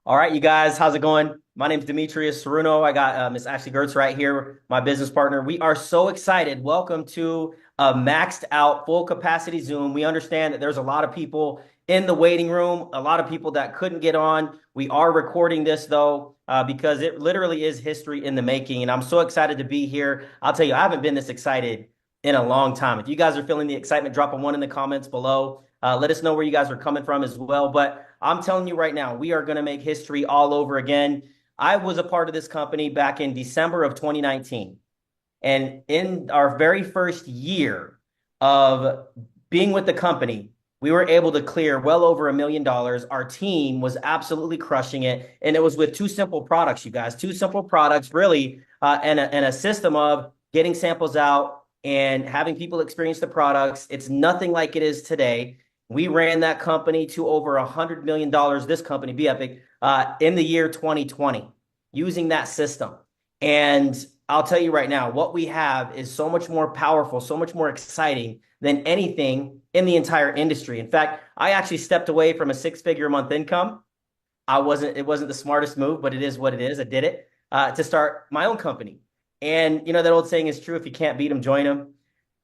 All right, you guys, how's it going? My name is Demetrius Ceruno. I got Miss Ashley Gertz right here, my business partner. We are so excited. Welcome to a maxed out full capacity Zoom. We understand that there's a lot of people in the waiting room, a lot of people that couldn't get on. We are recording this though, because it literally is history in the making. And I'm so excited to be here. I'll tell you, I haven't been this excited in a long time. If you guys are feeling the excitement, drop a one in the comments below. Let us know where you guys are coming from as well. But I'm telling you right now, we are going to make history all over again. I was a part of this company back in December of 2019. And in our very first year of being with the company, we were able to clear well over $1 million. Our team was absolutely crushing it. And it was with two simple products, you guys, two simple products, really, and a system of getting samples out and having people experience the products. It's nothing like it is today. We ran that company to over $100 million, this company, Epic, in the year 2020, using that system. And I'll tell you right now, what we have is so much more powerful, so much more exciting than anything in the entire industry. In fact, I actually stepped away from a six-figure a month income. It wasn't the smartest move, but it is what it is. I did it to start my own company. And you know, that old saying is true, if you can't beat them, join them.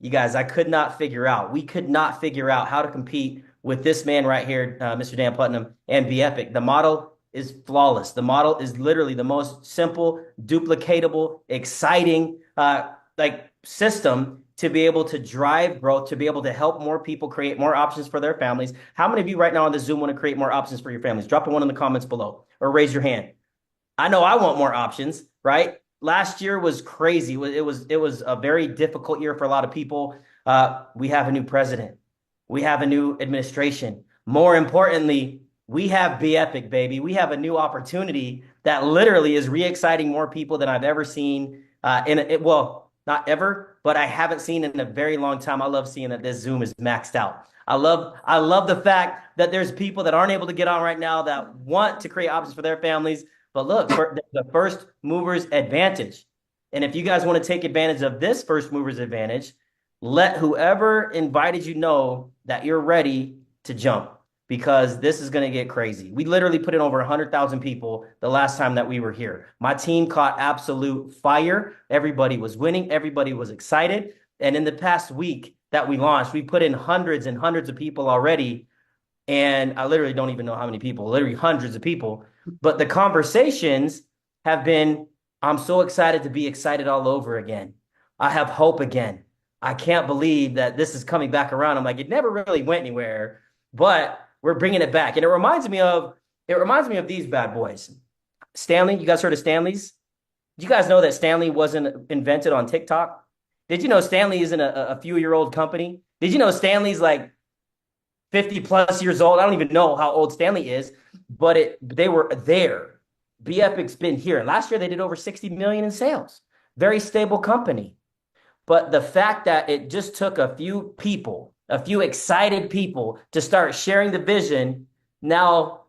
You guys, we could not figure out how to compete with this man right here, Mr. Dan Putnam and Epic. The model is flawless. The model is literally the most simple, duplicatable, exciting system to be able to drive growth, to be able to help more people create more options for their families. How many of you right now on the Zoom want to create more options for your families? Drop a one in the comments below or raise your hand. I know I want more options, right? Last year was crazy. It was a very difficult year for a lot of people. We have a new president. We have a new administration. More importantly, we have Epic, baby. We have a new opportunity that literally is re-exciting more people than I've ever seen. Well, not ever, but I haven't seen in a very long time. I love seeing that this Zoom is maxed out. I love the fact that there's people that aren't able to get on right now that want to create options for their families. But look, for the first movers advantage. And if you guys want to take advantage of this first movers advantage, let whoever invited you know that you're ready to jump, because this is going to get crazy. We literally put in over 100,000 people the last time that we were here. My team caught absolute fire. Everybody was winning. Everybody was excited. And in the past week that we launched, we put in hundreds and hundreds of people already. And I literally don't even know how many people, literally hundreds of people. But the conversations have been, I'm so excited to be excited all over again. I have hope again. I can't believe that this is coming back around. I'm like, it never really went anywhere, but we're bringing it back. And it reminds me of these bad boys. Stanley, you guys heard of Stanley's? Do you guys know that Stanley wasn't invented on TikTok? Did you know Stanley isn't a few-year-old company? Did you know Stanley's like 50 plus years old? I don't even know how old Stanley is, but they were there. Epic's been here. Last year they did over 60 million in sales. Very stable company. But the fact that it just took a few people, a few excited people to start sharing the vision, now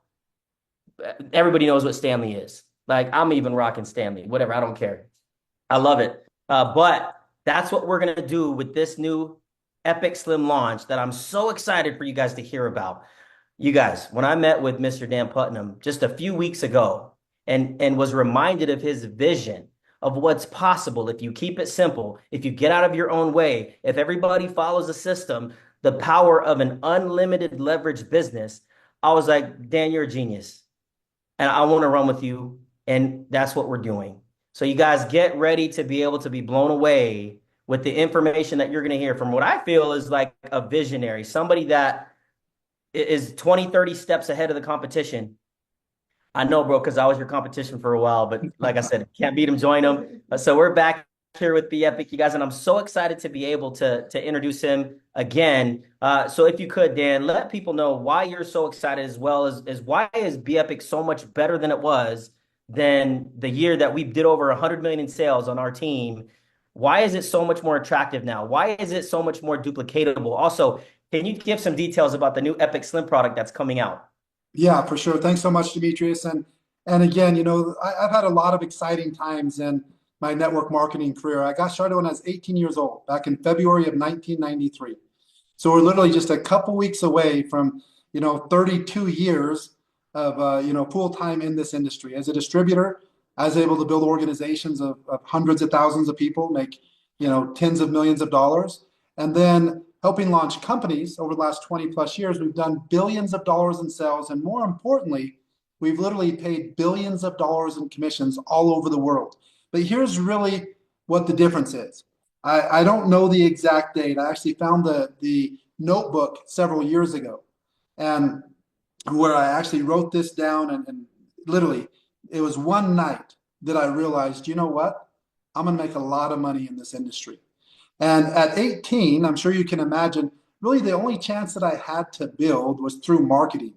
everybody knows what Stanley is. Like, I'm even rocking Stanley, whatever, I don't care. I love it. But that's what we're going to do with this new EpicSlim launch that I'm so excited for you guys to hear about. You guys, when I met with Mr. Dan Putnam just a few weeks ago and was reminded of his vision of what's possible if you keep it simple, if you get out of your own way, if everybody follows the system, the power of an unlimited leverage business, I was like, Dan, you're a genius. And I want to run with you. And that's what we're doing. So you guys get ready to be able to be blown away with the information that you're going to hear from what I feel is like a visionary, somebody that is 20, 30 steps ahead of the competition. I know, bro, because I was your competition for a while, but like I said, can't beat them, join them. So we're back here with Epic, you guys, and I'm so excited to be able to introduce him again. So if you could, Dan, let people know why you're so excited, as well as why is Epic so much better than it was than the year that we did over 100 million in sales on our team. Why is it so much more attractive now? Why is it so much more duplicatable? Also, can you give some details about the new EpicSlim product that's coming out? Yeah, for sure. Thanks so much, Demetrius. And again, I've had a lot of exciting times in my network marketing career. I got started when I was 18 years old, back in February of 1993. So we're literally just a couple weeks away from, 32 years full-time in this industry. As a distributor, I was able to build organizations of hundreds of thousands of people, make, tens of millions of dollars. And then helping launch companies over the last 20 plus years, we've done billions of dollars in sales. And more importantly, we've literally paid billions of dollars in commissions all over the world. But here's really what the difference is. I don't know the exact date. I actually found the notebook several years ago, and where I actually wrote this down, and literally it was one night that I realized, you know what? I'm gonna make a lot of money in this industry. And at 18, I'm sure you can imagine, really the only chance that I had to build was through marketing,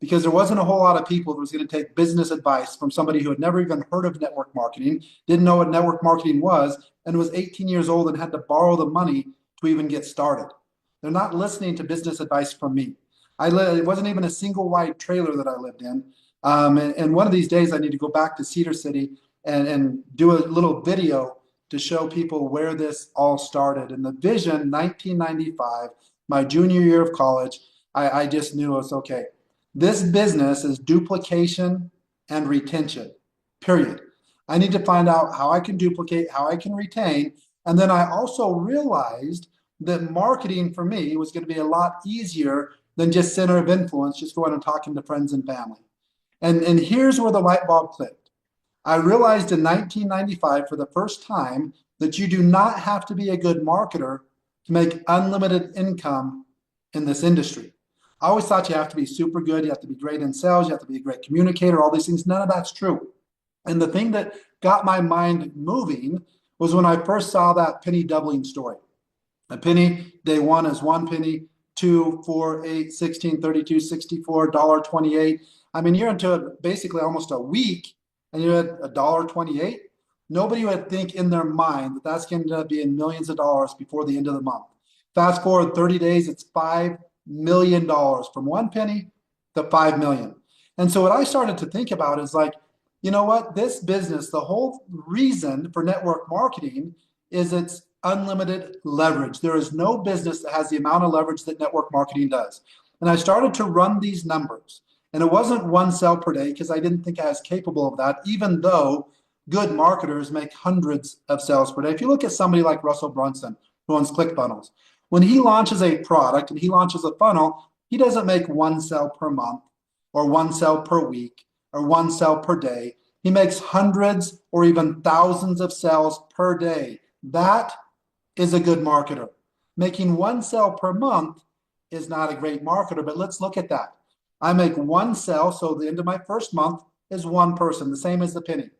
because there wasn't a whole lot of people that was going to take business advice from somebody who had never even heard of network marketing, didn't know what network marketing was, and was 18 years old and had to borrow the money to even get started. They're not listening to business advice from me. It wasn't even a single wide trailer that I lived in. And one of these days I need to go back to Cedar City and do a little video to show people where this all started. And the vision, 1995, my junior year of college, I just knew it was okay. This business is duplication and retention, period. I need to find out how I can duplicate, how I can retain. And then I also realized that marketing for me was going to be a lot easier than just center of influence, just going and talking to friends and family. And here's where the light bulb clicked. I realized in 1995 for the first time that you do not have to be a good marketer to make unlimited income in this industry. I always thought you have to be super good, you have to be great in sales, you have to be a great communicator, all these things. None of that's true. And the thing that got my mind moving was when I first saw that penny doubling story. A penny, day one is 1 penny, 2, 4, 8, 16, 32, 64, $1.28. I mean, you're into basically almost a week and you're at $1.28. Nobody would think in their mind that that's going to end up being millions of dollars before the end of the month. Fast forward 30 days, it's $5 million from 1 penny to 5 million. And so what I started to think about is like, you know what, this business, the whole reason for network marketing is it's unlimited leverage. There is no business that has the amount of leverage that network marketing does. And I started to run these numbers, and it wasn't one sale per day because I didn't think I was capable of that, even though good marketers make hundreds of sales per day. If you look at somebody like Russell Brunson, who owns ClickFunnels, when he launches a product and he launches a funnel, he doesn't make one sale per month or one sale per week or one sale per day. He makes hundreds or even thousands of sales per day. That is a good marketer. Making one sale per month is not a great marketer, but let's look at that. I make one sale, so the end of my first month is one person, the same as the penny.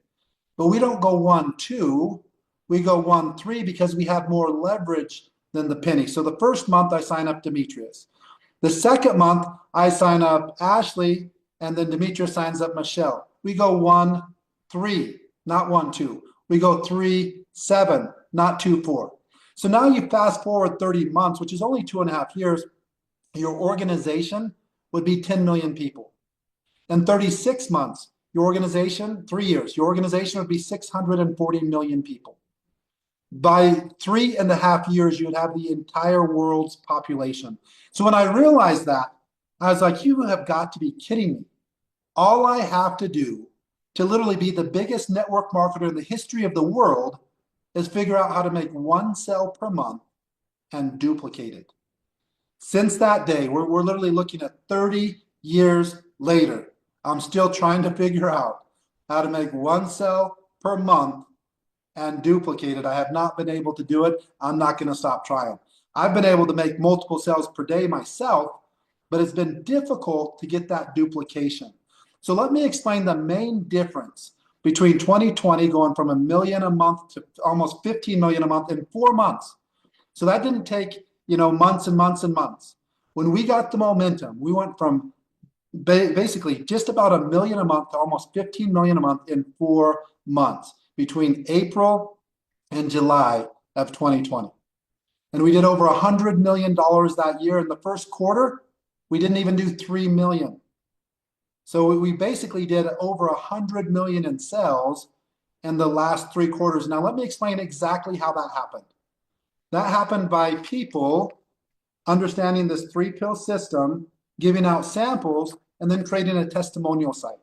But we don't go 1, 2, we go 1, 3 because we have more leverage than the penny. So the first month I sign up Demetrius. The second month I sign up Ashley, and then Demetrius signs up Michelle. We go 1, 3, not 1, 2. We go 3, 7, not 2, 4. So now you fast forward 30 months, which is only 2.5 years, your organization would be 10 million people. In 36 months, your organization, 3 years, your organization would be 640 million people. By 3.5 years, you would have the entire world's population. So when I realized that, I was like, you have got to be kidding me. All I have to do to literally be the biggest network marketer in the history of the world is figure out how to make one sale per month and duplicate it. Since that day, we're literally looking at 30 years later. I'm still trying to figure out how to make one sale per month and duplicate it. I have not been able to do it. I'm not going to stop trying. I've been able to make multiple sales per day myself, but it's been difficult to get that duplication. So let me explain the main difference between 2020 going from $1 million a month to almost 15 million a month in 4 months. So that didn't take, months and months and months. When we got the momentum, we went from basically just about $1 million a month to almost 15 million a month in 4 months between April and July of 2020. And we did over $100 million that year. In the first quarter, we didn't even do 3 million. So we basically did over 100 million in sales in the last 3 quarters. Now, let me explain exactly how that happened. That happened by people understanding this 3-pill system, giving out samples, and then creating a testimonial site.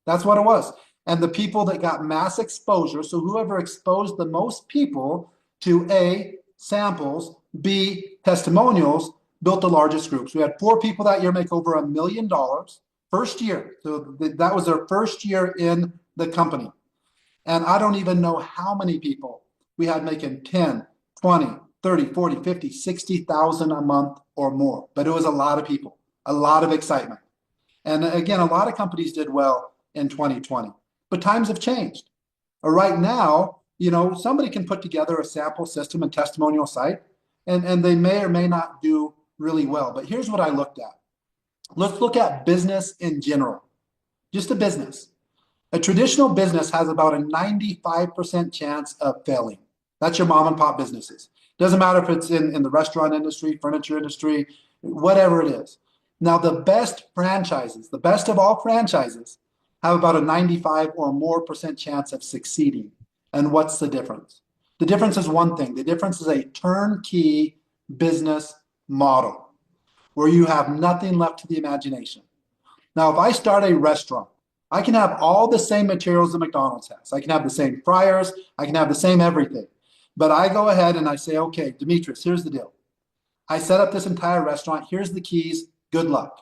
That's what it was. And the people that got mass exposure, so whoever exposed the most people to A, samples, B, testimonials, built the largest groups. We had 4 people that year make over $1 million first year. So that was their first year in the company. And I don't even know how many people we had making 10, 20, 30, 40, 50, 60,000 a month or more. But it was a lot of people, a lot of excitement. And again, a lot of companies did well in 2020, but times have changed. Right now, somebody can put together a sample system and testimonial site, and they may or may not do really well. But here's what I looked at. Let's look at business in general, just a business. A traditional business has about a 95% chance of failing. That's your mom and pop businesses. Doesn't matter if it's in the restaurant industry, furniture industry, whatever it is. Now, the best franchises, the best of all franchises, have about a 95 or more percent chance of succeeding. And what's the difference? The difference is one thing. The difference is a turnkey business model where you have nothing left to the imagination. Now, if I start a restaurant, I can have all the same materials that McDonald's has. I can have the same fryers. I can have the same everything. But I go ahead and I say, okay, Demetrius, here's the deal. I set up this entire restaurant. Here's the keys. Good luck.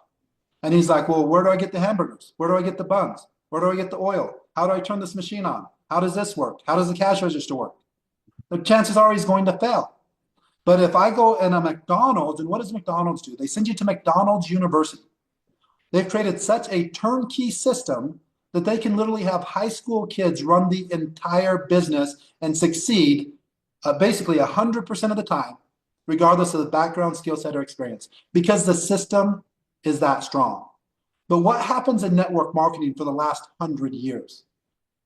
And he's like, well, where do I get the hamburgers? Where do I get the buns? Where do I get the oil? How do I turn this machine on? How does this work? How does the cash register work? The chances are he's going to fail. But if I go in a McDonald's, and what does McDonald's do? They send you to McDonald's University. They've created such a turnkey system that they can literally have high school kids run the entire business and succeed basically 100% of the time, regardless of the background, skill set, or experience, because the system is that strong. But what happens in network marketing for the last 100 years?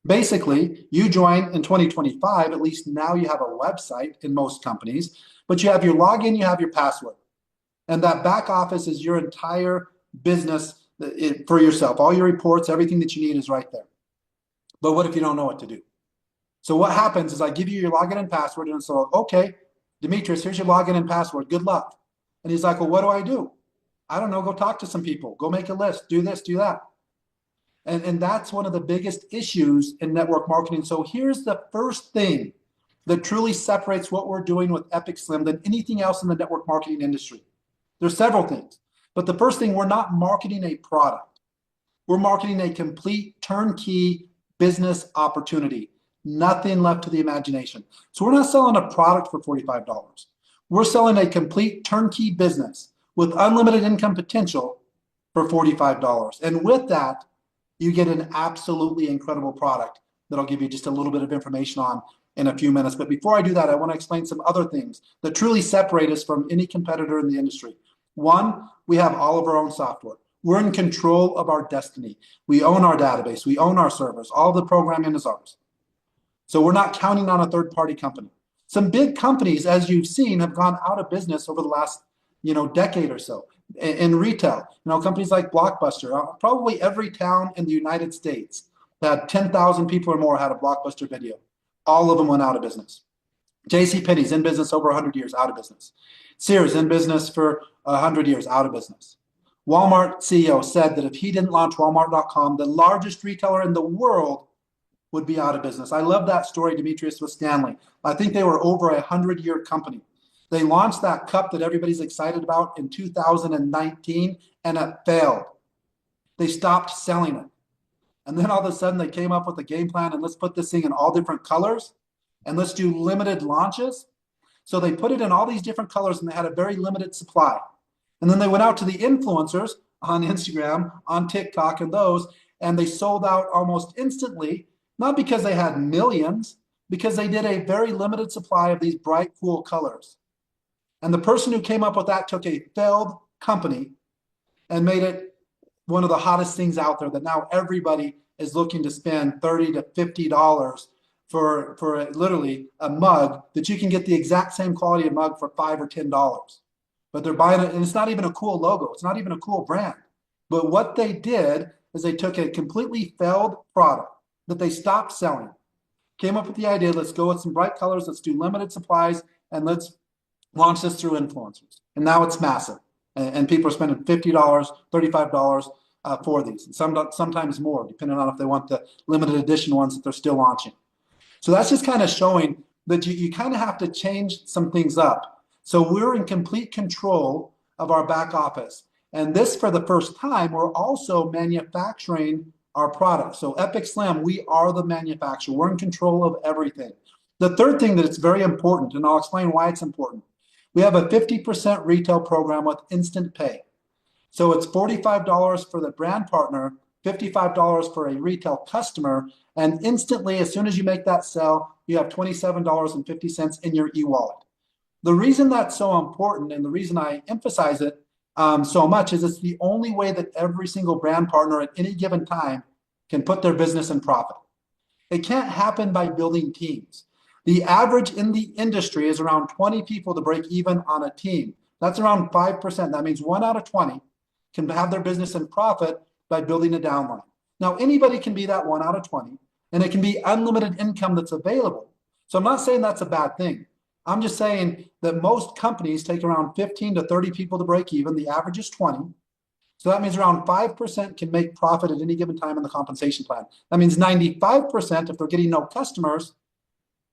Basically, you join in 2025, at least now you have a website in most companies, but you have your login, you have your password. And that back office is your entire business for yourself. All your reports, everything that you need is right there. But what if you don't know what to do? So what happens is I give you your login and password, and so, okay, Demetrius, here's your login and password. Good luck. And he's like, well, what do I do? I don't know. Go talk to some people. Go make a list. Do this, do that. And that's one of the biggest issues in network marketing. So here's the first thing that truly separates what we're doing with EpicSlim than anything else in the network marketing industry. There's several things. But the first thing, we're not marketing a product. We're marketing a complete turnkey business opportunity. Nothing left to the imagination. So we're not selling a product for $45. We're selling a complete turnkey business with unlimited income potential for $45. And with that, you get an absolutely incredible product that I'll give you just a little bit of information on in a few minutes. But before I do that, I want to explain some other things that truly separate us from any competitor in the industry. One, we have all of our own software. We're in control of our destiny. We own our database. We own our servers. All the programming is ours. So we're not counting on a third-party company. Some big companies, as you've seen, have gone out of business over the last, decade or so. In retail, companies like Blockbuster, probably every town in the United States that had 10,000 people or more had a Blockbuster video. All of them went out of business. JCPenney's in business over 100 years, out of business. Sears in business for 100 years, out of business. Walmart CEO said that if he didn't launch Walmart.com, the largest retailer in the world would be out of business. I love that story, Demetrius, with Stanley. I think they were over a 100-year company. They launched that cup that everybody's excited about in 2019, and it failed. They stopped selling it. And then all of a sudden they came up with a game plan, and let's put this thing in all different colors, and let's do limited launches. So they put it in all these different colors, and they had a very limited supply. And then they went out to the influencers on Instagram, on TikTok, and those, and they sold out almost instantly, not because they had millions, because they did a very limited supply of these bright, cool colors. And the person who came up with that took a failed company and made it one of the hottest things out there that now everybody is looking to spend $30 to $50 for literally a mug that you can get the exact same quality of mug for $5 or $10. But they're buying it, and it's not even a cool logo. It's not even a cool brand. But what they did is they took a completely failed product that they stopped selling, came up with the idea, let's go with some bright colors, let's do limited supplies, and let's launch this through influencers. And now it's massive. And people are spending $50, $35 for these, and sometimes more, depending on if they want the limited edition ones that they're still launching. So that's just kind of showing that you kind of have to change some things up. So we're in complete control of our back office. And this, for the first time, we're also manufacturing our product. So EpicSlim, we are the manufacturer. We're in control of everything. The third thing that it's very important, and I'll explain why it's important, we have a 50% retail program with instant pay. So it's $45 for the brand partner, $55 for a retail customer, and instantly, as soon as you make that sale, you have $27.50 in your e-wallet. The reason that's so important, and the reason I emphasize it so much, is it's the only way that every single brand partner at any given time can put their business in profit. It can't happen by building teams. The average in the industry is around 20 people to break even on a team. That's around 5%. That means 1 out of 20 can have their business in profit by building a downline. Now, anybody can be that 1 out of 20, and it can be unlimited income that's available. So I'm not saying that's a bad thing. I'm just saying that most companies take around 15 to 30 people to break even. The average is 20. So that means around 5% can make profit at any given time in the compensation plan. That means 95%, if they're getting no customers,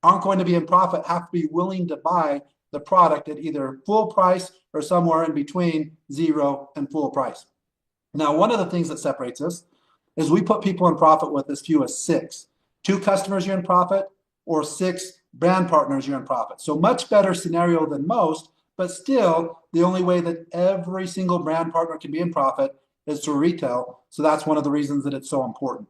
aren't going to be in profit, have to be willing to buy the product at either full price or somewhere in between zero and full price. Now, one of the things that separates us is we put people in profit with as few as 6. 2 customers, you're in profit, or 6 brand partners, you're in profit. So much better scenario than most, but still the only way that every single brand partner can be in profit is through retail. So that's one of the reasons that it's so important.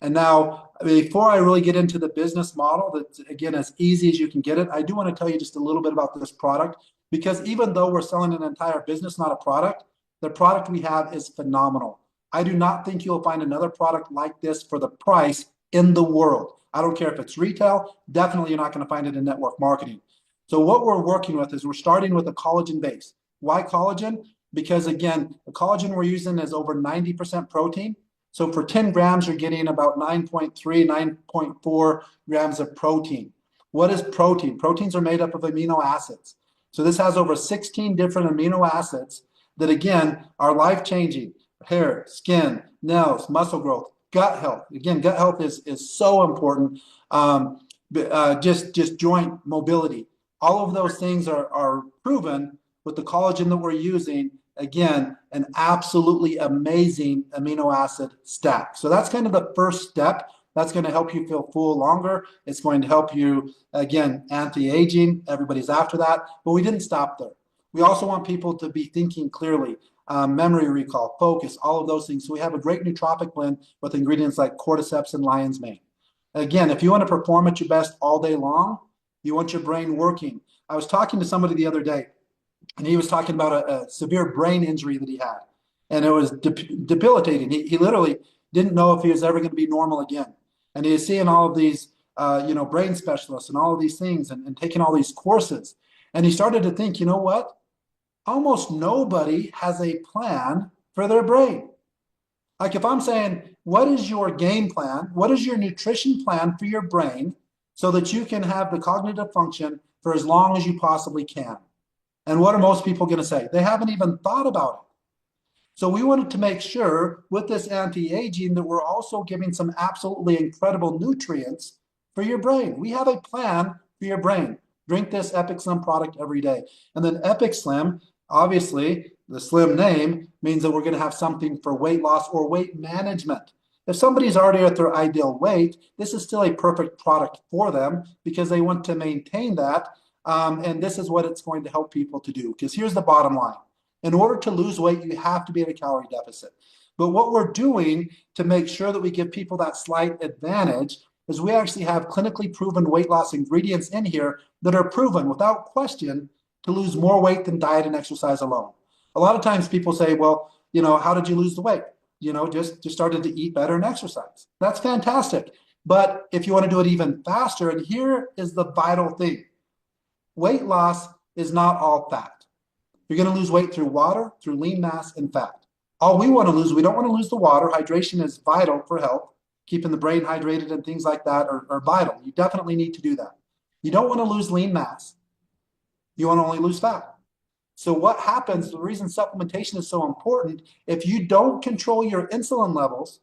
And now, before I really get into the business model, that's, again, as easy as you can get it, I do want to tell you just a little bit about this product, because even though we're selling an entire business, not a product, the product we have is phenomenal. I do not think you'll find another product like this for the price in the world. I don't care if it's retail, definitely you're not going to find it in network marketing. So what we're working with is we're starting with a collagen base. Why collagen? Because again, the collagen we're using is over 90% protein. So for 10 grams, you're getting about 9.3, 9.4 grams of protein. What is protein? Proteins are made up of amino acids. So this has over 16 different amino acids that, again, are life-changing. Hair, skin, nails, muscle growth, gut health. Again, gut health is so important. Just joint mobility. All of those things are proven with the collagen that we're using. Again, an absolutely amazing amino acid stack. So that's kind of the first step. That's going to help you feel full longer. It's going to help you, again, anti-aging. Everybody's after that. But we didn't stop there. We also want people to be thinking clearly, memory recall, focus, all of those things. So we have a great nootropic blend with ingredients like cordyceps and lion's mane. Again, if you want to perform at your best all day long, you want your brain working. I was talking to somebody the other day, and he was talking about a severe brain injury that he had, and it was debilitating. He literally didn't know if he was ever going to be normal again. And he was seeing all of these, brain specialists and all of these things, and taking all these courses. And he started to think, you know what? Almost nobody has a plan for their brain. Like if I'm saying, what is your game plan? What is your nutrition plan for your brain so that you can have the cognitive function for as long as you possibly can? And what are most people going to say? They haven't even thought about it. So we wanted to make sure with this anti-aging that we're also giving some absolutely incredible nutrients for your brain. We have a plan for your brain. Drink this EpicSlim product every day. And then EpicSlim, obviously, the slim name means that we're going to have something for weight loss or weight management. If somebody's already at their ideal weight, this is still a perfect product for them because they want to maintain that. And this is what it's going to help people to do. Because here's the bottom line. In order to lose weight, you have to be in a calorie deficit. But what we're doing to make sure that we give people that slight advantage is we actually have clinically proven weight loss ingredients in here that are proven without question to lose more weight than diet and exercise alone. A lot of times people say, well, how did you lose the weight? Just started to eat better and exercise. That's fantastic. But if you want to do it even faster, and here is the vital thing, weight loss is not all fat. You're going to lose weight through water, through lean mass, and fat. All we want to lose, we don't want to lose the water. Hydration is vital for health. Keeping the brain hydrated and things like that are vital. You definitely need to do that. You don't want to lose lean mass. You want to only lose fat. So what happens, the reason supplementation is so important, if you don't control your insulin levels,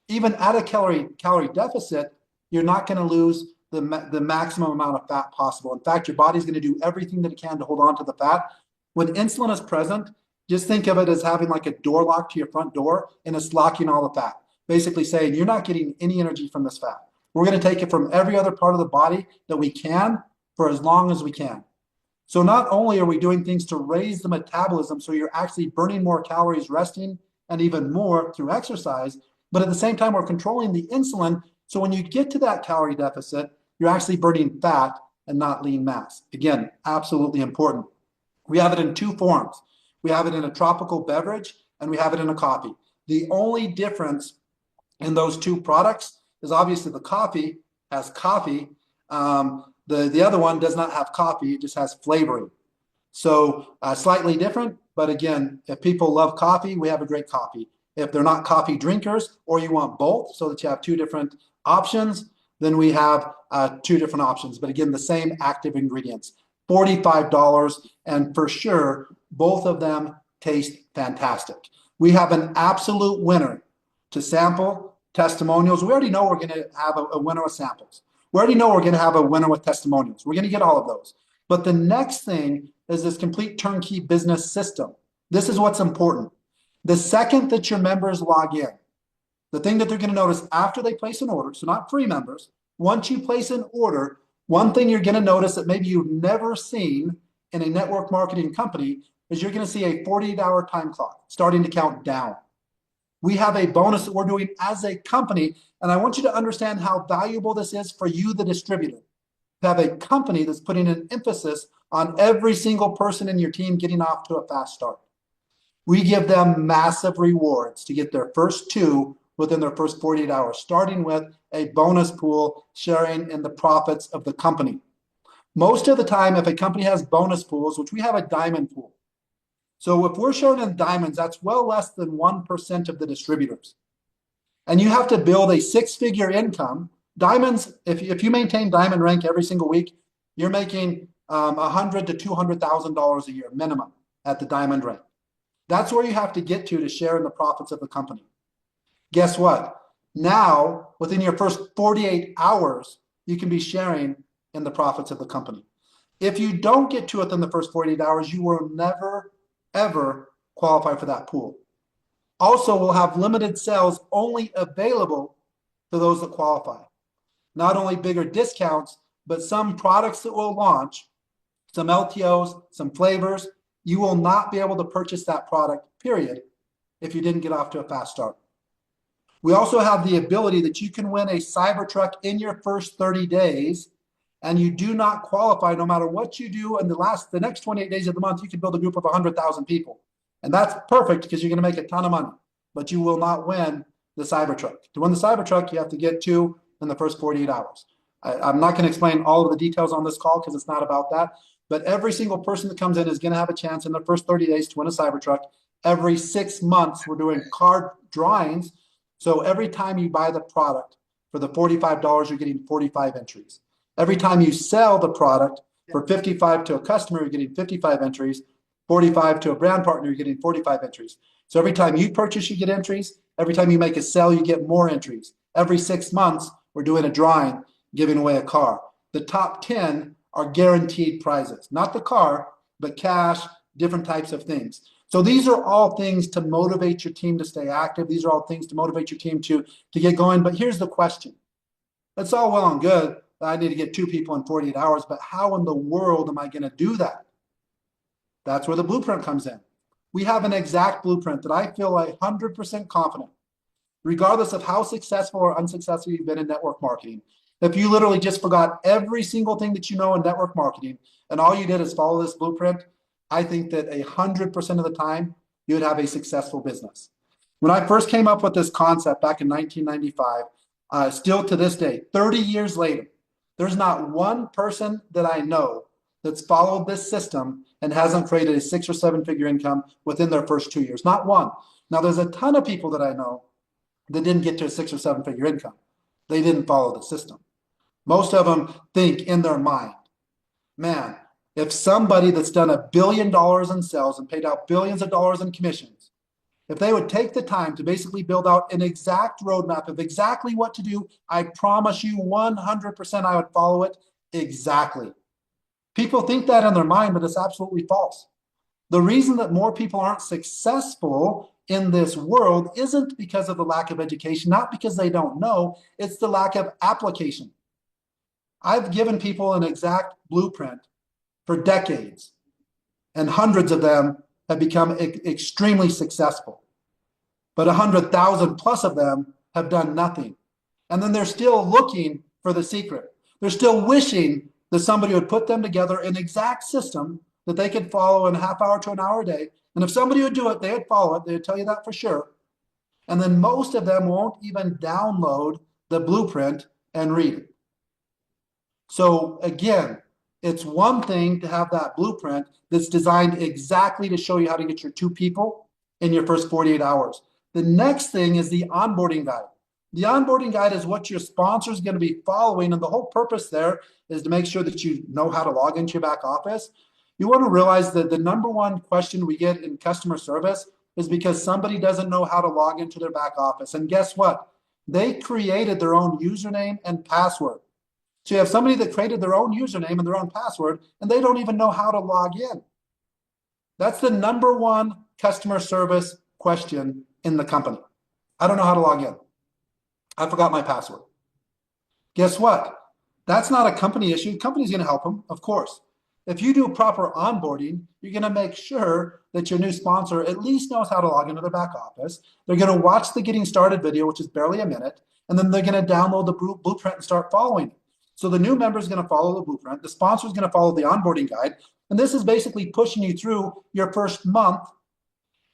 even at a calorie deficit, you're not going to lose the maximum amount of fat possible. In fact, your body's going to do everything that it can to hold on to the fat. When insulin is present, just think of it as having like a door lock to your front door, and it's locking all the fat, basically saying you're not getting any energy from this fat. We're going to take it from every other part of the body that we can for as long as we can. So not only are we doing things to raise the metabolism, so you're actually burning more calories resting and even more through exercise, but at the same time, we're controlling the insulin. So when you get to that calorie deficit, you're actually burning fat and not lean mass. Again, absolutely important. We have it in two forms. We have it in a tropical beverage and we have it in a coffee. The only difference in those two products is obviously the coffee has coffee. The other one does not have coffee, it just has flavoring. So slightly different, but again, if people love coffee, we have a great coffee. If they're not coffee drinkers or you want both so that you have two different options, then we have two different options. But again, the same active ingredients, $45, and for sure, both of them taste fantastic. We have an absolute winner to sample testimonials. We already know we're going to have a winner with samples. We already know we're going to have a winner with testimonials. We're going to get all of those. But the next thing is this complete turnkey business system. This is what's important. The second that your members log in, the thing that they're going to notice after they place an order, so not free members, once you place an order, one thing you're going to notice that maybe you've never seen in a network marketing company is you're going to see a 48-hour time clock starting to count down. We have a bonus that we're doing as a company, and I want you to understand how valuable this is for you, the distributor, to have a company that's putting an emphasis on every single person in your team getting off to a fast start. We give them massive rewards to get their first two within their first 48 hours, starting with a bonus pool sharing in the profits of the company. Most of the time, if a company has bonus pools, which we have a diamond pool. So if we're sharing in diamonds, that's well less than 1% of the distributors. And you have to build a six-figure income. Diamonds, if you maintain diamond rank every single week, you're making $100,000 to $200,000 a year minimum at the diamond rank. That's where you have to get to share in the profits of the company. Guess what? Now, within your first 48 hours, you can be sharing in the profits of the company. If you don't get to it within the first 48 hours, you will never, ever qualify for that pool. Also, we'll have limited sales only available to those that qualify. Not only bigger discounts, but some products that will launch, some LTOs, some flavors, you will not be able to purchase that product, period, if you didn't get off to a fast start. We also have the ability that you can win a Cybertruck in your first 30 days, and you do not qualify no matter what you do in the next 28 days of the month. You can build a group of 100,000 people. And that's perfect because you're going to make a ton of money, but you will not win the Cybertruck. To win the Cybertruck, you have to get two in the first 48 hours. I'm not going to explain all of the details on this call because it's not about that, but every single person that comes in is going to have a chance in the first 30 days to win a Cybertruck. Every 6 months, we're doing card drawings. So every time you buy the product for the $45, you're getting 45 entries. Every time you sell the product for 55 to a customer, you're getting 55 entries. 45 to a brand partner, you're getting 45 entries. So every time you purchase, you get entries. Every time you make a sell, you get more entries. Every 6 months, we're doing a drawing, giving away a car. The top 10 are guaranteed prizes, not the car, but cash, different types of things. So these are all things to motivate your team to stay active. These are all things to motivate your team to get going. But here's the question. That's all well and good. I need to get two people in 48 hours, but how in the world am I going to do that? That's where the blueprint comes in. We have an exact blueprint that I feel 100% confident, regardless of how successful or unsuccessful you've been in network marketing. If you literally just forgot every single thing that you know in network marketing and all you did is follow this blueprint, I think that 100% of the time you would have a successful business. When I first came up with this concept back in 1995, still to this day, 30 years later, there's not one person that I know that's followed this system and hasn't created a 6 or 7 figure income within their first 2 years. Not one. Now, there's a ton of people that I know that didn't get to a 6 or 7 figure income. They didn't follow the system. Most of them think in their mind, man, If somebody that's done $1 billion in sales and paid out billions of dollars in commissions, if they would take the time to basically build out an exact roadmap of exactly what to do, I promise you 100% I would follow it exactly. People think that in their mind, but it's absolutely false. The reason that more people aren't successful in this world isn't because of the lack of education, not because they don't know, it's the lack of application. I've given people an exact blueprint for decades, and hundreds of them have become extremely successful. But 100,000 plus of them have done nothing. And then they're still looking for the secret. They're still wishing that somebody would put them together an exact system that they could follow in a half hour to an hour a day. And if somebody would do it, they would follow it. They would tell you that for sure. And then most of them won't even download the blueprint and read it. So again, it's one thing to have that blueprint that's designed exactly to show you how to get your 2 people in your first 48 hours. The next thing is the onboarding guide. The onboarding guide is what your sponsor is going to be following, and the whole purpose there is to make sure that you know how to log into your back office. You want to realize that the number one question we get in customer service is because somebody doesn't know how to log into their back office. And guess what? They created their own username and password. So you have somebody that created their own username and their own password, and they don't even know how to log in. That's the number one customer service question in the company. I don't know how to log in. I forgot my password. Guess what? That's not a company issue. The company's going to help them, of course. If you do proper onboarding, you're going to make sure that your new sponsor at least knows how to log into their back office. They're going to watch the getting started video, which is barely a minute, and then they're going to download the blueprint and start following it. So the new member is going to follow the blueprint. The sponsor is going to follow the onboarding guide. And this is basically pushing you through your first month.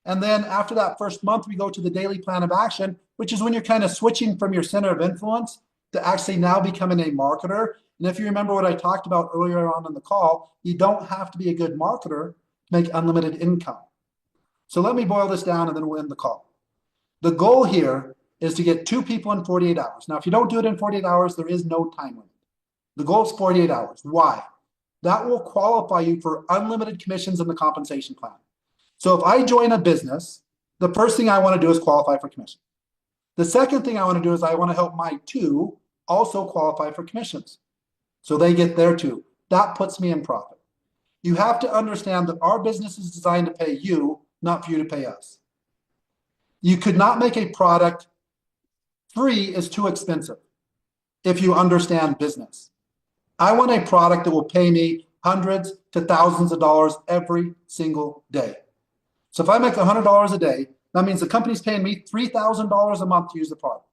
And then after that first month, we go to the daily plan of action, which is when you're kind of switching from your center of influence to actually now becoming a marketer. And if you remember what I talked about earlier on in the call, you don't have to be a good marketer to make unlimited income. So let me boil this down and then we'll end the call. The goal here is to get 2 people in 48 hours. Now, if you don't do it in 48 hours, there is no time limit. The goal is 48 hours. Why? That will qualify you for unlimited commissions in the compensation plan. So if I join a business, the first thing I want to do is qualify for commission. The second thing I want to do is I want to help my 2 also qualify for commissions. So they get their 2. That puts me in profit. You have to understand that our business is designed to pay you, not for you to pay us. You could not make a product free is too expensive if you understand business. I want a product that will pay me hundreds to thousands of dollars every single day. So if I make $100 a day, that means the company's paying me $3,000 a month to use the product.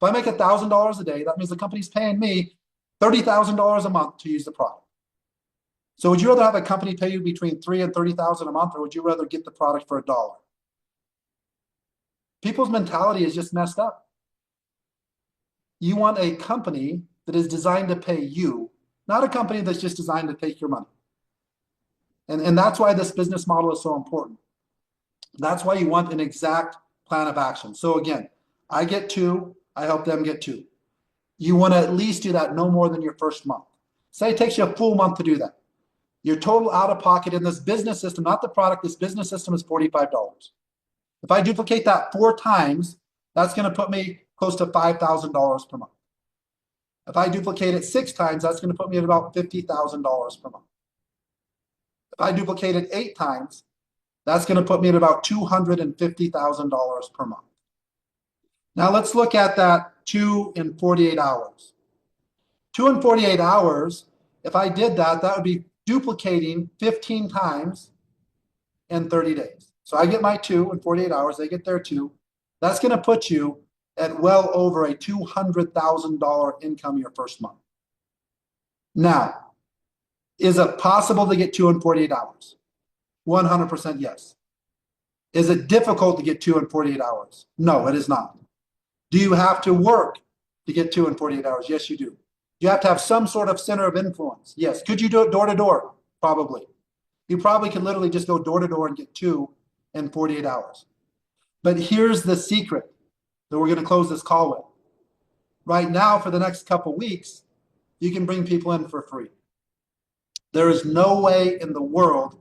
If I make $1,000 a day, that means the company's paying me $30,000 a month to use the product. So would you rather have a company pay you between $3,000 and $30,000 a month, or would you rather get the product for $1? People's mentality is just messed up. You want a company that is designed to pay you, not a company that's just designed to take your money. And that's why this business model is so important. That's why you want an exact plan of action. So again, I get 2, I help them get 2. You want to at least do that no more than your first month. Say it takes you a full month to do that. Your total out of pocket in this business system, not the product, this business system is $45. If I duplicate that 4 times, that's going to put me close to $5,000 per month. If I duplicate it 6 times, that's going to put me at about $50,000 per month. If I duplicate it 8 times, that's going to put me at about $250,000 per month. Now let's look at that 2 in 48 hours. 2 in 48 hours, if I did that, that would be duplicating 15 times in 30 days. So I get my 2 in 48 hours, they get their 2. That's going to put you at well over a $200,000 income your first month. Now, is it possible to get 2 in 48 hours? 100% yes. Is it difficult to get 2 in 48 hours? No, it is not. Do you have to work to get 2 in 48 hours? Yes, you do. You have to have some sort of center of influence. Yes. Could you do it door to door? Probably. You probably could literally just go door to door and get 2 in 48 hours. But here's the secret that we're going to close this call with. Right now, for the next couple weeks, you can bring people in for free. There is no way in the world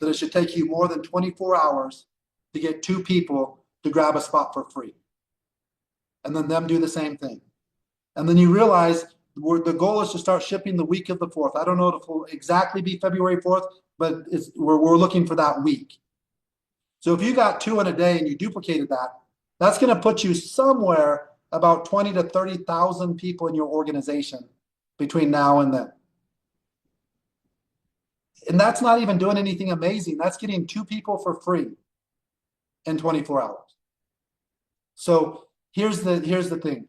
that it should take you more than 24 hours to get two people to grab a spot for free. And then them do the same thing. And then you realize the goal is to start shipping the week of the 4th. I don't know if it will exactly be February 4th, but we're looking for that week. So if you got two in a day and you duplicated that, that's going to put you somewhere about 20 to 30,000 people in your organization between now and then. And that's not even doing anything amazing. That's getting two people for free in 24 hours. So here's the thing.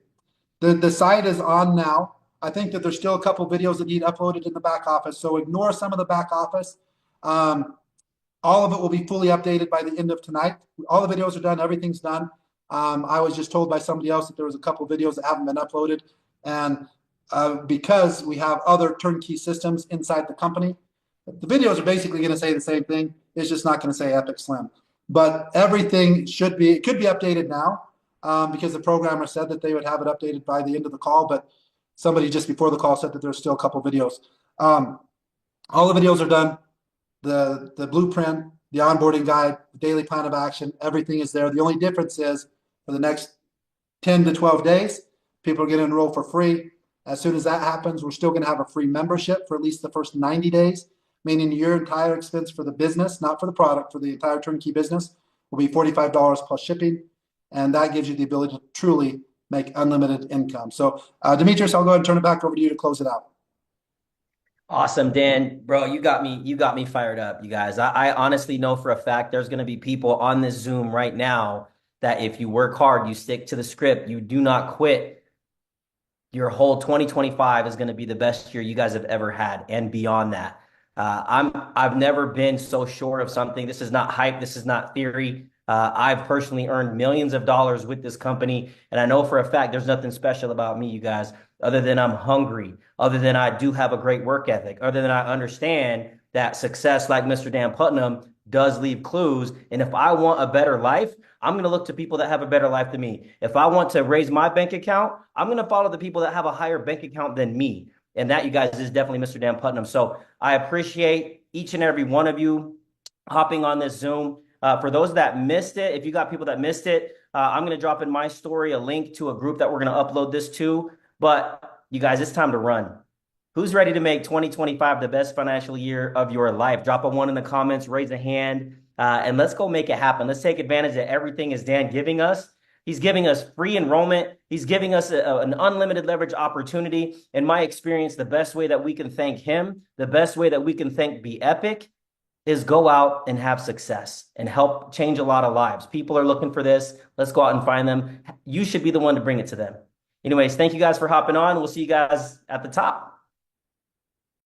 The site is on now. I think that there's still a couple videos that need uploaded in the back office. So ignore some of the back office. All of it will be fully updated by the end of tonight. All the videos are done. Everything's done. I was just told by somebody else that there was a couple videos that haven't been uploaded. And because we have other turnkey systems inside the company, the videos are basically going to say the same thing. It's just not going to say EpicSlim. But everything could be updated now because the programmer said that they would have it updated by the end of the call. But somebody just before the call said that there's still a couple videos. All the videos are done. The blueprint, the onboarding guide, the daily plan of action, everything is there. The only difference is for the next 10 to 12 days, people are going to enroll for free. As soon as that happens, we're still going to have a free membership for at least the first 90 days, meaning your entire expense for the business, not for the product, for the entire turnkey business, will be $45 plus shipping. And that gives you the ability to truly make unlimited income. So, Demetrius, I'll go ahead and turn it back over to you to close it out. Awesome, Dan, bro, you got me fired up, you guys. I honestly know for a fact there's going to be people on this Zoom right now that if you work hard, you stick to the script, you do not quit, your whole 2025 is going to be the best year you guys have ever had and beyond that. I've never been so sure of something. This is not hype. This is not theory. I've personally earned millions of dollars with this company, and I know for a fact there's nothing special about me, you guys, other than I'm hungry, other than I do have a great work ethic, other than I understand that success, like Mr. Dan Putnam, does leave clues. And if I want a better life, I'm going to look to people that have a better life than me. If I want to raise my bank account, I'm going to follow the people that have a higher bank account than me. And that, you guys, is definitely Mr. Dan Putnam. So I appreciate each and every one of you hopping on this Zoom. For those that missed it, if you got people that missed it, I'm going to drop in my story a link to a group that we're going to upload this to. But you guys, it's time to run. Who's ready to make 2025 the best financial year of your life? Drop a 1 in the comments, raise a hand, and let's go make it happen. Let's take advantage of everything is Dan giving us. He's giving us free enrollment. He's giving us an unlimited leverage opportunity. In my experience, the best way that we can thank him, the best way that we can thank Be Epic, is go out and have success and help change a lot of lives. People are looking for this. Let's go out and find them. You should be the one to bring it to them. Anyways, thank you guys for hopping on. We'll see you guys at the top.